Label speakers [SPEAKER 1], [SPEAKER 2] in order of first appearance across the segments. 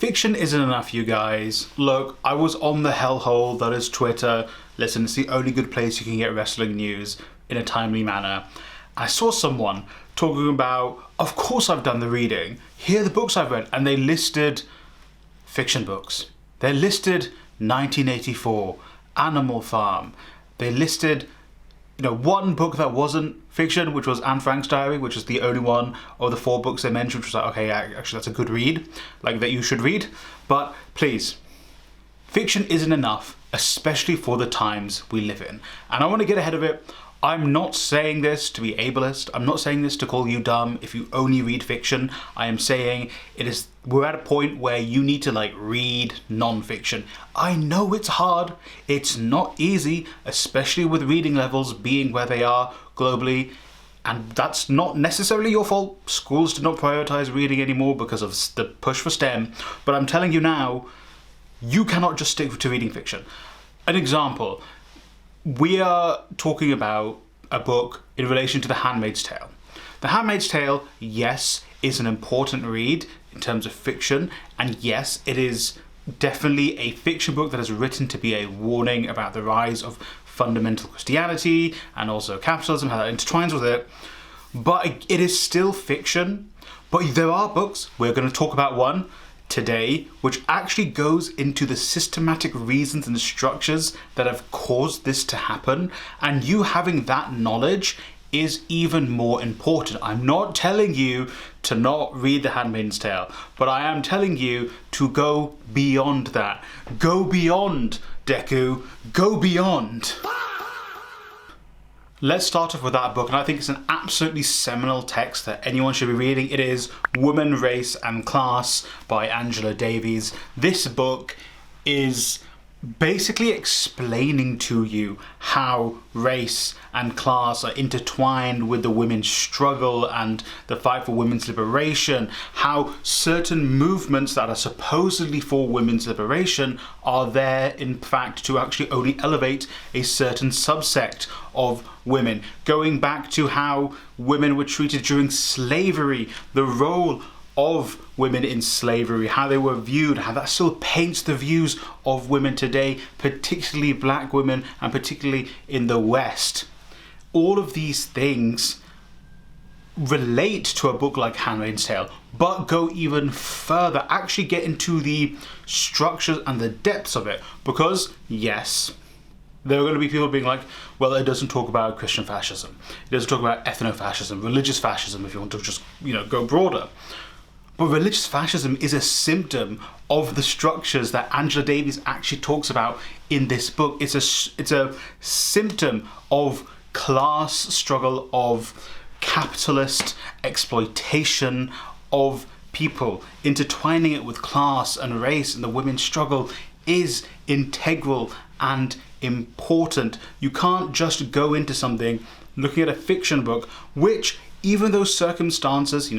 [SPEAKER 1] Fiction isn't enough, you guys. Look, I was on the hellhole that is Twitter. Listen, it's the only good place you can get wrestling news in a timely manner. I saw someone talking about, of course I've done the reading. Here are the books I've read. And they listed fiction books. They listed 1984, Animal Farm. They listed, one book that wasn't fiction, which was Anne Frank's diary, which is the only one of the 4 books they mentioned, which was like, okay, actually that's a good read, like that you should read. But please, fiction isn't enough, especially for the times we live in. And I want to get ahead of it. I'm not saying this to be ableist. I'm not saying this to call you dumb if you only read fiction. I am saying we're at a point where you need to read non-fiction. I know it's hard. It's not easy, especially with reading levels being where they are globally. And that's not necessarily your fault. Schools do not prioritize reading anymore because of the push for STEM. But I'm telling you now, you cannot just stick to reading fiction. An example. We are talking about a book in relation to The Handmaid's Tale. The Handmaid's Tale, yes, is an important read in terms of fiction, and yes, it is definitely a fiction book that is written to be a warning about the rise of fundamental Christianity and also capitalism, how that intertwines with it. But it is still fiction. But there are books, we're going to talk about one today, which actually goes into the systematic reasons and structures that have caused this to happen, and you having that knowledge is even more important. I'm not telling you to not read The Handmaid's Tale, but I am telling you to go beyond that. Go beyond, Deku. Go beyond. Let's start off with that book, and I think it's an absolutely seminal text that anyone should be reading. It is Woman, Race and Class by Angela Davies. This book is basically explaining to you how race and class are intertwined with the women's struggle and the fight for women's liberation, how certain movements that are supposedly for women's liberation are there in fact to actually only elevate a certain subsect of women, going back to how women were treated during slavery, the role of women in slavery, how they were viewed, how that still paints the views of women today, particularly black women and particularly in the West. All of these things relate to a book like Handmaid's Tale, but go even further, actually get into the structures and the depths of it, because yes, there are going to be people being like, well, it doesn't talk about Christian fascism, it doesn't talk about ethno-fascism, religious fascism, if you want to just go broader. But religious fascism is a symptom of the structures that Angela Davies actually talks about in this book. It's a symptom of class struggle, of capitalist exploitation of people. Intertwining it with class and race and the women's struggle is integral and important. You can't just go into something looking at a fiction book, which, even those circumstances,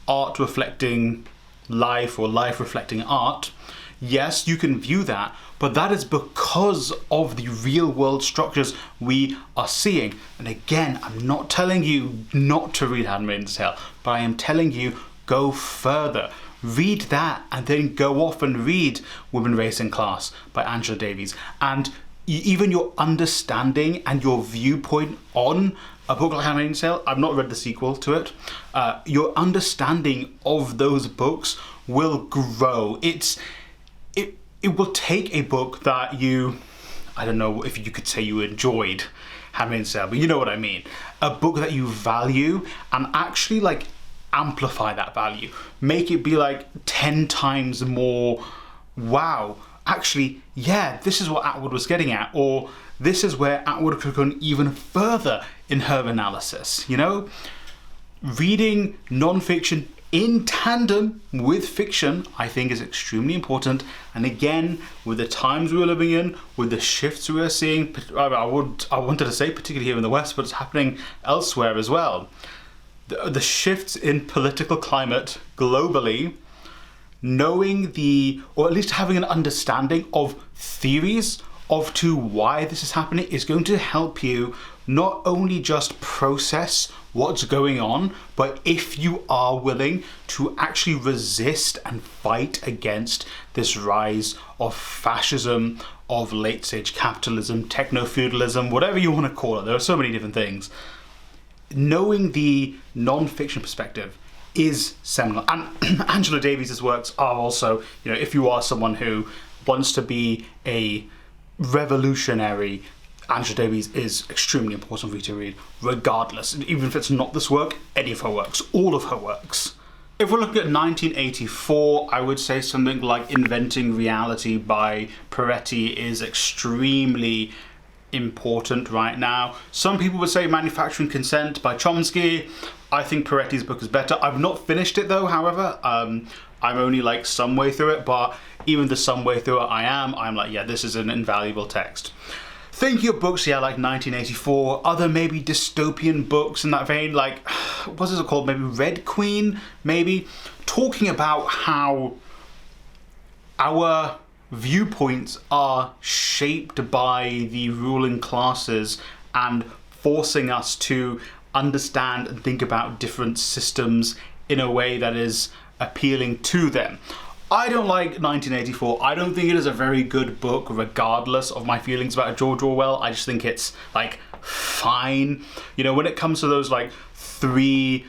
[SPEAKER 1] art reflecting life or life reflecting art, yes, you can view that, but that is because of the real world structures we are seeing. And again, I'm not telling you not to read Handmaid's Tale, but I am telling you, go further. Read that and then go off and read Women, Race and Class by Angela Davies. And even your understanding and your viewpoint on a book like Handmaid's Tale, I've not read the sequel to it, your understanding of those books will grow. It will take a book that I don't know if you could say you enjoyed Handmaid's Tale, but you know what I mean. A book that you value and actually amplify that value. Make it be 10 times more, wow, actually, yeah, this is what Atwood was getting at, or this is where Atwood could have gone even further in her analysis, Reading non-fiction in tandem with fiction, I think, is extremely important. And again, with the times we are living in, with the shifts we are seeing, I wanted to say particularly here in the West, but it's happening elsewhere as well. The shifts in political climate globally, knowing or at least having an understanding of theories of why this is happening is going to help you not only just process what's going on, but if you are willing to actually resist and fight against this rise of fascism, of late stage capitalism, techno-feudalism, whatever you want to call it, there are so many different things. Knowing the non-fiction perspective is seminal. And Angela Davies' works are also, you know, if you are someone who wants to be a revolutionary, Angela Davies is extremely important for you to read, regardless. Even if it's not this work, any of her works, all of her works. If we're looking at 1984, I would say something like Inventing Reality by Parenti is extremely important right now. Some people would say Manufacturing Consent by Chomsky. I think Parenti's book is better. I've not finished it though, however. I'm only like some way through it, but even the some way through it I'm like, yeah, this is an invaluable text. Thinking of books, yeah, like 1984, other maybe dystopian books in that vein, like, what is it called, maybe Red Queen, maybe, talking about how our viewpoints are shaped by the ruling classes and forcing us to understand and think about different systems in a way that is appealing to them. I don't like 1984. I don't think it is a very good book, regardless of my feelings about George Orwell. I just think it's like fine. You know, when it comes to those like three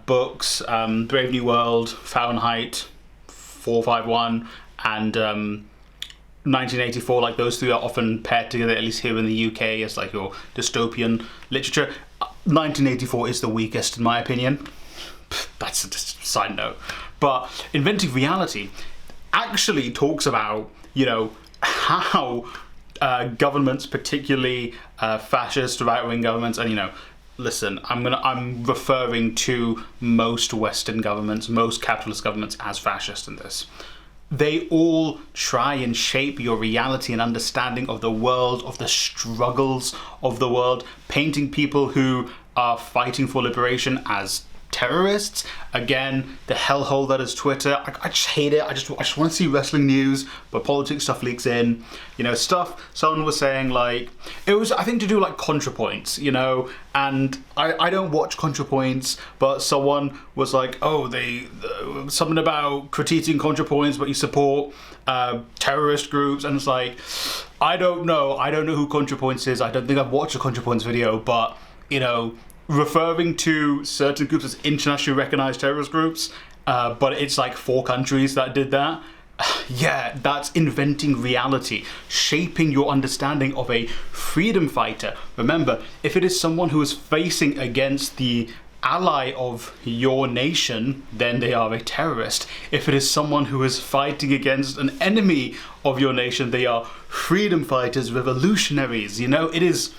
[SPEAKER 1] books, Brave New World, Fahrenheit 451, and 1984, like those three are often paired together, at least here in the UK, as like your dystopian literature. 1984 is the weakest, in my opinion. That's a side note. But Inventing Reality actually talks about, you know, how governments, particularly fascist, right-wing governments, and, you know, listen, I'm referring to most Western governments, most capitalist governments as fascist in this. They all try and shape your reality and understanding of the world, of the struggles of the world, painting people who are fighting for liberation as terrorists. Again, the hellhole that is Twitter. I just hate it. I just want to see wrestling news, but politics stuff leaks in. You know, stuff someone was saying, like, it was, I think, to do like ContraPoints, you know, and I don't watch ContraPoints, but someone was like, oh, something about critiquing ContraPoints, but you support terrorist groups, and it's like, I don't know who ContraPoints is. I don't think I've watched a ContraPoints video, but, you know, referring to certain groups as internationally recognized terrorist groups, but it's like 4 countries that did that. Yeah, that's inventing reality, shaping your understanding of a freedom fighter. Remember, if it is someone who is facing against the ally of your nation, then they are a terrorist. If it is someone who is fighting against an enemy of your nation, they are freedom fighters, revolutionaries. You know, it is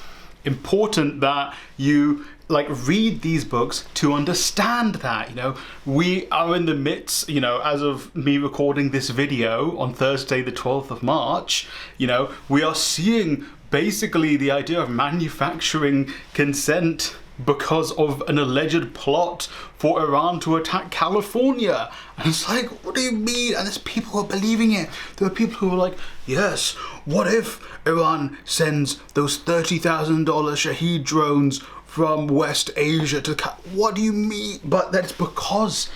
[SPEAKER 1] important that you like read these books to understand that. You know, we are in the midst, you know, as of me recording this video on Thursday the 12th of March, you know, we are seeing basically the idea of manufacturing consent because of an alleged plot for Iran to attack California. And it's like, what do you mean? And there's people who are believing it. There are people who are like, yes, what if Iran sends those $30,000 Shahed drones from West Asia to what do you mean? But that's because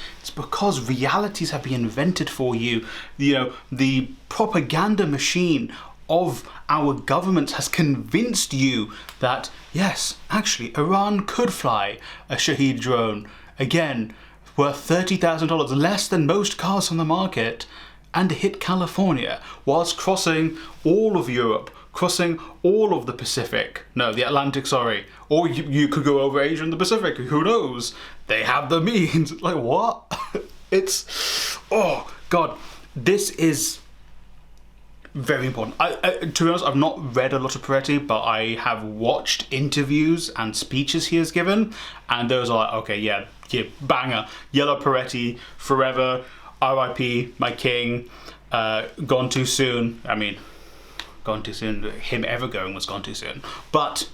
[SPEAKER 1] realities have been invented for you. You know, the propaganda machine of our government has convinced you that yes, actually Iran could fly a Shahed drone, again worth $30,000, less than most cars on the market, and hit California whilst crossing all of Europe, crossing all of the Pacific, no, the Atlantic, sorry, or you could go over Asia and the Pacific, who knows? They have the means. Like, what? It's, oh God, this is very important. To be honest, I've not read a lot of Parenti, but I have watched interviews and speeches he has given, and those are like, okay, yeah, banger, yellow Parenti, forever, R.I.P. my king, gone too soon. I mean, gone too soon, him ever going was gone too soon. But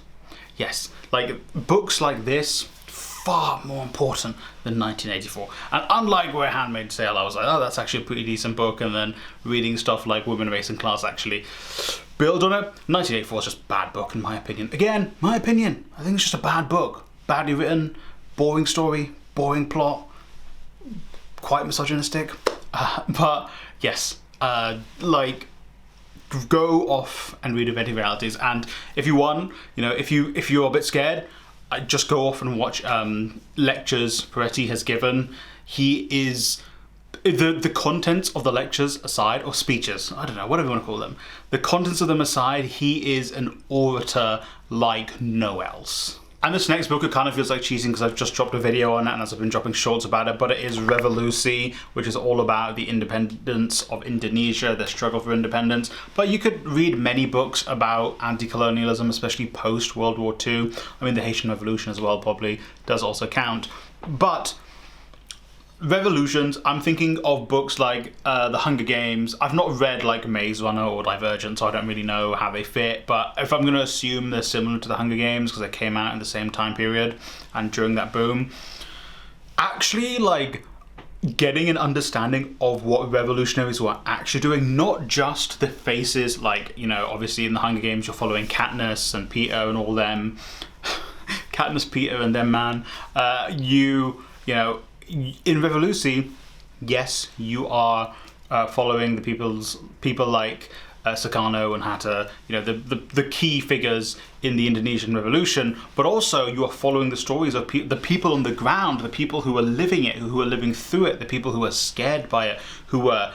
[SPEAKER 1] yes, like books like this, far more important than 1984. And unlike where Handmaid's Tale, I was like, oh, that's actually a pretty decent book, and then reading stuff like Women, Race and Class actually build on it. 1984 is just a bad book in my opinion. Again, my opinion. I think it's just a bad book. Badly written, boring story, boring plot, quite misogynistic. But yes, like, go off and read Inventing Realities. And if you want, you know, if you're a bit scared, just go off and watch lectures Parenti has given. He is... The contents of the lectures aside, or speeches, I don't know, whatever you want to call them, the contents of them aside, he is an orator like no else. And this next book, it kind of feels like cheating because I've just dropped a video on it and as I've been dropping shorts about it, but it is REVOLUSI, which is all about the independence of Indonesia, the struggle for independence. But you could read many books about anti-colonialism, especially post-World War II. I mean, the Haitian Revolution as well probably does also count. But revolutions, I'm thinking of books like The Hunger Games. I've not read like Maze Runner or Divergent, so I don't really know how they fit, but if I'm going to assume they're similar to The Hunger Games because they came out in the same time period and during that boom, actually like getting an understanding of what revolutionaries were actually doing, not just the faces, like, you know, obviously in The Hunger Games you're following Katniss and Peter and all them. Katniss, Peter and them, man. You know, in REVOLUSI, yes, you are following the people like Sukarno and Hatta, you know, the key figures in the Indonesian Revolution, but also you are following the stories of the people on the ground, the people who are living it, who are living through it, the people who are scared by it, who are,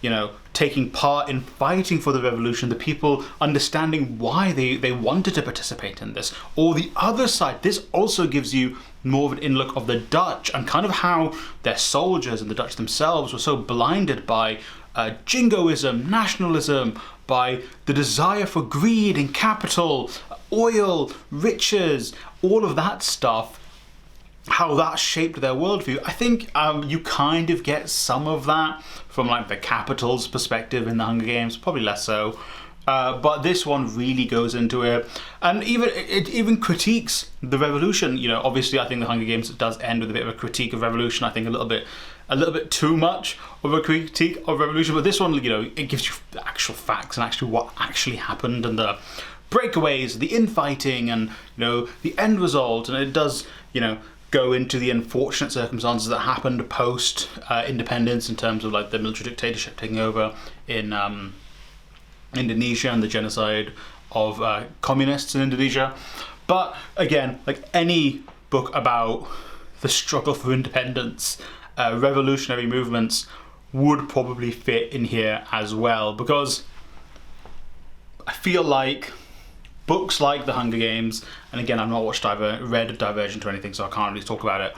[SPEAKER 1] you know, taking part in fighting for the revolution, the people understanding why they wanted to participate in this. Or the other side, this also gives you more of an in-look of the Dutch and kind of how their soldiers and the Dutch themselves were so blinded by jingoism, nationalism, by the desire for greed and capital, oil, riches, all of that stuff, how that shaped their worldview. I think you kind of get some of that from like the capital's perspective in The Hunger Games, probably less so. But this one really goes into it, and it even critiques the revolution. You know, obviously, I think The Hunger Games does end with a bit of a critique of revolution. I think a little bit too much of a critique of revolution. But this one, you know, it gives you the actual facts and actually what actually happened and the breakaways, the infighting, and you know the end result. And it does, you know, go into the unfortunate circumstances that happened post independence in terms of like the military dictatorship taking over in Indonesia and the genocide of communists in Indonesia. But again, like any book about the struggle for independence, revolutionary movements would probably fit in here as well, because I feel like books like The Hunger Games, and again, I've not read Divergent or anything, so I can't really talk about it,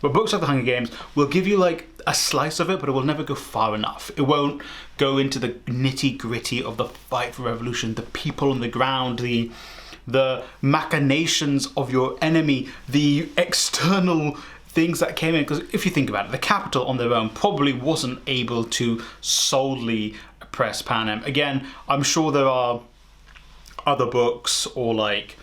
[SPEAKER 1] but books like The Hunger Games will give you like a slice of it, but it will never go far enough. It won't go into the nitty-gritty of the fight for revolution, the people on the ground, the machinations of your enemy, the external things that came in. Because if you think about it, the capital on their own probably wasn't able to solely oppress Panem. Again, I'm sure there are other books or like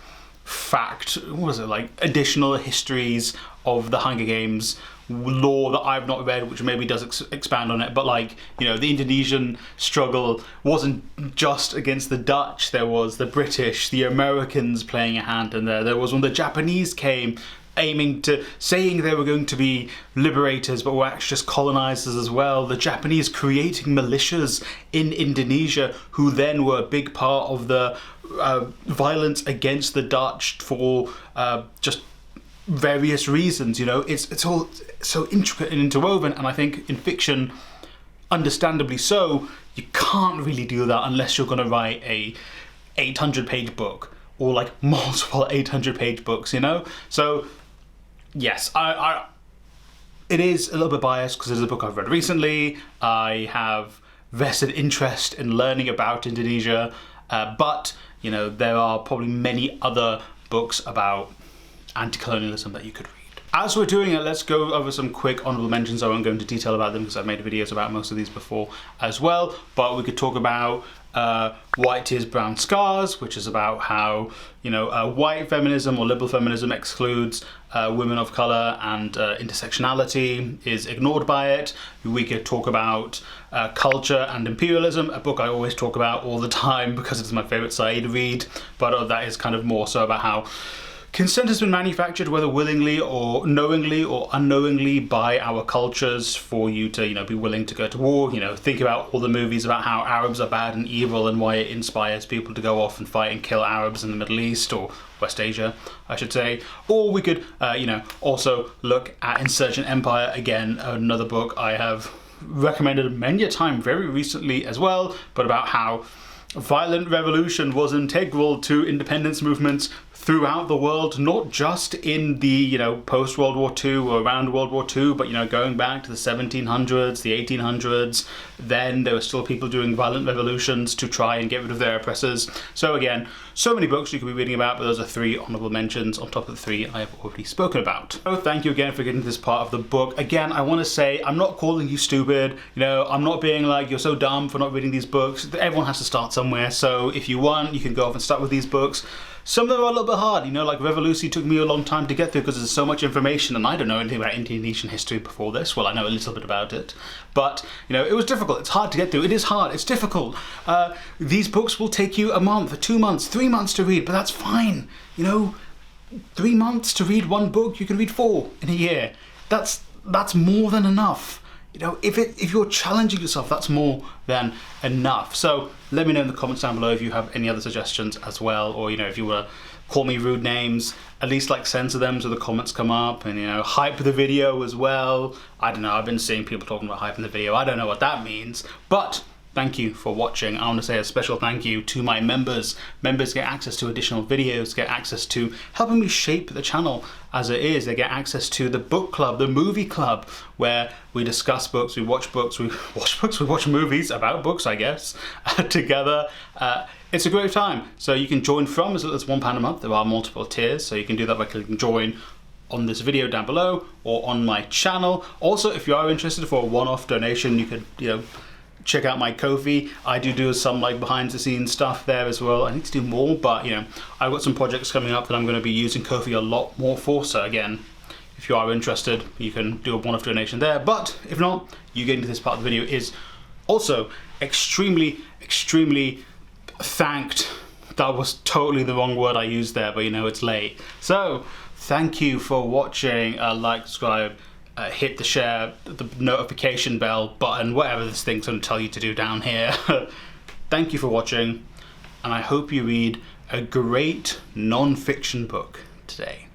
[SPEAKER 1] additional histories of the Hunger Games lore that I've not read, which maybe does expand on it. But like, you know, the Indonesian struggle wasn't just against the Dutch. There was the British, the Americans playing a hand in there. There was when the Japanese came saying they were going to be liberators, but were actually just colonizers as well. The Japanese creating militias in Indonesia, who then were a big part of the violence against the Dutch for just various reasons. You know, it's all so intricate and interwoven, and I think in fiction, understandably so, you can't really do that unless you're going to write a 800-page book or like multiple 800-page books, you know? So yes, it is a little bit biased because it is a book I've read recently. I have vested interest in learning about Indonesia, but you know, there are probably many other books about anti-colonialism that you could read. As we're doing it, let's go over some quick honourable mentions. I won't go into detail about them because I've made videos about most of these before as well, but we could talk about White Tears, Brown Scars, which is about how, you know, white feminism or liberal feminism excludes women of colour and intersectionality is ignored by it. We could talk about Culture and Imperialism, a book I always talk about all the time because it's my favourite side to read, but that is kind of more so about how consent has been manufactured, whether willingly or knowingly or unknowingly, by our cultures for you to, you know, be willing to go to war. You know, think about all the movies about how Arabs are bad and evil and why it inspires people to go off and fight and kill Arabs in the Middle East, or West Asia, I should say. Or we could, you know, also look at Insurgent Empire, again, another book I have recommended many a time very recently as well, but about how violent revolution was integral to independence movements throughout the world, not just in the, you know, post World War II or around World War II, but, you know, going back to the 1700s, the 1800s, then there were still people doing violent revolutions to try and get rid of their oppressors. So again, so many books you could be reading about, but those are 3 honourable mentions on top of the 3 I have already spoken about. So thank you again for getting to this part of the book. Again, I want to say, I'm not calling you stupid, you know, I'm not being like, you're so dumb for not reading these books. Everyone has to start somewhere, so if you want, you can go off and start with these books. Some of them are a little bit hard, you know, like REVOLUSI took me a long time to get through because there's so much information, and I don't know anything about Indonesian history before this. Well, I know a little bit about it, but, you know, it was difficult. It's hard to get through. It is hard. It's difficult. These books will take you a month, 2 months, 3 months to read, but that's fine. You know, 3 months to read one book, you can read 4 in a year. That's more than enough. You know, if you're challenging yourself, that's more than enough. So let me know in the comments down below if you have any other suggestions as well, or, you know, if you want to call me rude names, at least like censor them so the comments come up, and, you know, hype the video as well. I don't know, I've been seeing people talking about hyping the video. I don't know what that means, but thank you for watching. I want to say a special thank you to my members. Members get access to additional videos, get access to helping me shape the channel as it is. They get access to the book club, the movie club, where we discuss books, we watch books, we watch movies about books, I guess, together. It's a great time. So you can join from as little as £1 a month. There are multiple tiers, so you can do that by clicking join on this video down below or on my channel. Also, if you are interested for a one-off donation, you could, you know, check out my Ko-fi. I do some like behind the scenes stuff there as well. I need to do more, but, you know, I've got some projects coming up that I'm going to be using Ko-fi a lot more for. So again, if you are interested, you can do a one-off donation there. But if not, you getting to this part of the video is also extremely thanked. That was totally the wrong word I used there, but, you know, it's late. So thank you for watching. Like, subscribe, hit the share, the notification bell button, whatever this thing's going to tell you to do down here. Thank you for watching, and I hope you read a great non-fiction book today.